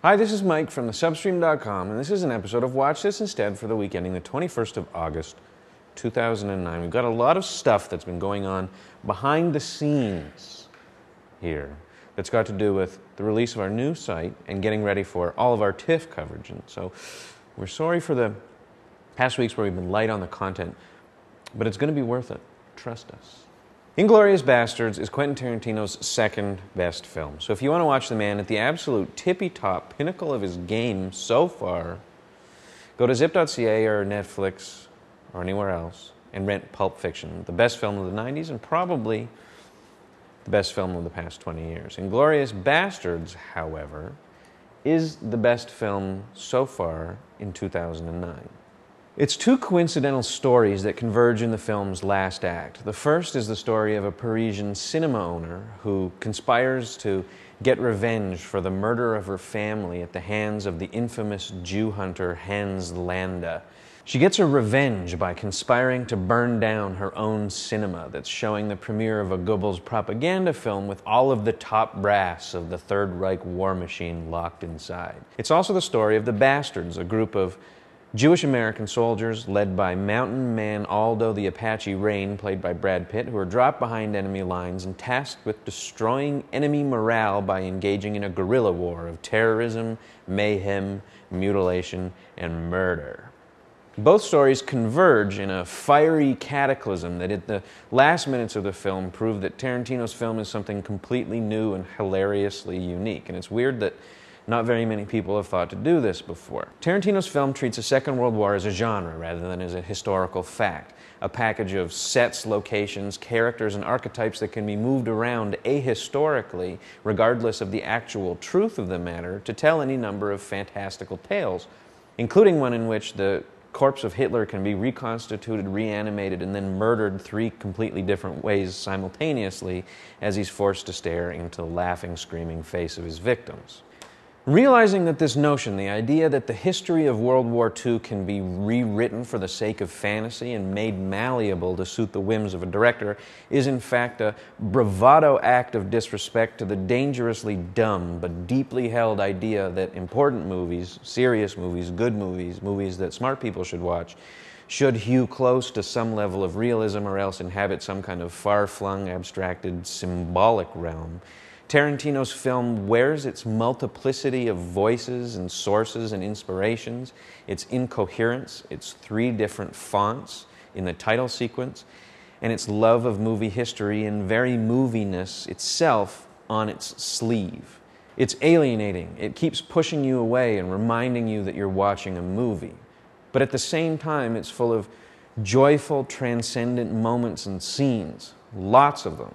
Hi, this is Mike from thesubstream.com, and this is an episode of Watch This Instead for the week ending the 21st of August, 2009. We've got a lot of stuff that's been going on behind the scenes here that's got to do with the release of our new site and getting ready for all of our TIFF coverage. And so we're sorry for the past weeks where we've been light on the content, but it's going to be worth it. Trust us. Inglourious Basterds is Quentin Tarantino's second best film. So if you want to watch the man at the absolute tippy-top pinnacle of his game so far, go to zip.ca or Netflix or anywhere else and rent Pulp Fiction, the best film of the 90s and probably the best film of the past 20 years. Inglourious Basterds, however, is the best film so far in 2009. It's two coincidental stories that converge in the film's last act. The first is the story of a Parisian cinema owner who conspires to get revenge for the murder of her family at the hands of the infamous Jew hunter Hans Landa. She gets her revenge by conspiring to burn down her own cinema that's showing the premiere of a Goebbels propaganda film with all of the top brass of the Third Reich war machine locked inside. It's also the story of the Bastards, a group of Jewish-American soldiers led by mountain man Aldo the Apache Rain, played by Brad Pitt, who are dropped behind enemy lines and tasked with destroying enemy morale by engaging in a guerrilla war of terrorism, mayhem, mutilation, and murder. Both stories converge in a fiery cataclysm that at the last minutes of the film prove that Tarantino's film is something completely new and hilariously unique. And it's weird that not very many people have thought to do this before. Tarantino's film treats the Second World War as a genre rather than as a historical fact, a package of sets, locations, characters, and archetypes that can be moved around ahistorically, regardless of the actual truth of the matter, to tell any number of fantastical tales, including one in which the corpse of Hitler can be reconstituted, reanimated, and then murdered three completely different ways simultaneously as he's forced to stare into the laughing, screaming face of his victims. Realizing that this notion, the idea that the history of World War II can be rewritten for the sake of fantasy and made malleable to suit the whims of a director, is in fact a bravado act of disrespect to the dangerously dumb but deeply held idea that important movies, serious movies, good movies, movies that smart people should watch, should hew close to some level of realism or else inhabit some kind of far-flung, abstracted, symbolic realm. Tarantino's film wears its multiplicity of voices and sources and inspirations, its incoherence, its three different fonts in the title sequence, and its love of movie history and very moviness itself on its sleeve. It's alienating. It keeps pushing you away and reminding you that you're watching a movie. But at the same time, it's full of joyful, transcendent moments and scenes, lots of them.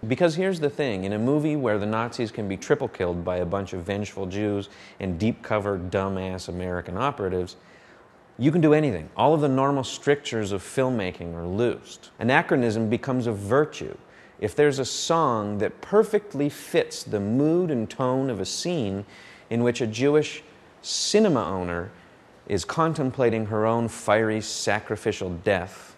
Because here's the thing, in a movie where the Nazis can be triple killed by a bunch of vengeful Jews and deep-cover, dumbass American operatives, you can do anything. All of the normal strictures of filmmaking are loosed. Anachronism becomes a virtue. If there's a song that perfectly fits the mood and tone of a scene in which a Jewish cinema owner is contemplating her own fiery, sacrificial death,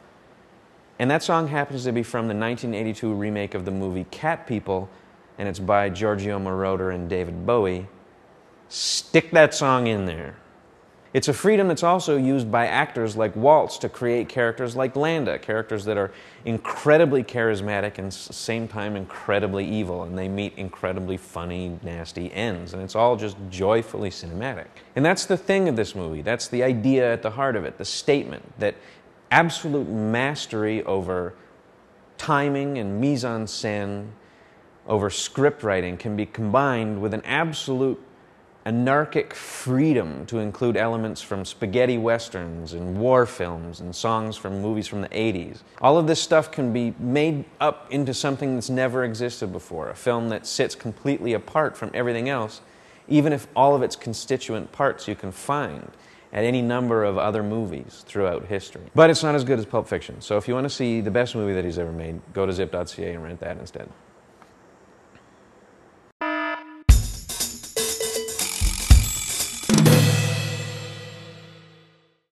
and that song happens to be from the 1982 remake of the movie Cat People, and it's by Giorgio Moroder and David Bowie, stick that song in there. It's a freedom that's also used by actors like Waltz to create characters like Landa, characters that are incredibly charismatic and at the same time incredibly evil, and they meet incredibly funny, nasty ends, and it's all just joyfully cinematic. And that's the thing of this movie. That's the idea at the heart of it, the statement that absolute mastery over timing and mise-en-scène, over script writing, can be combined with an absolute anarchic freedom to include elements from spaghetti westerns and war films and songs from movies from the 80s. All of this stuff can be made up into something that's never existed before, a film that sits completely apart from everything else, even if all of its constituent parts you can find at any number of other movies throughout history. But it's not as good as Pulp Fiction, so if you want to see the best movie that he's ever made, go to zip.ca and rent that instead.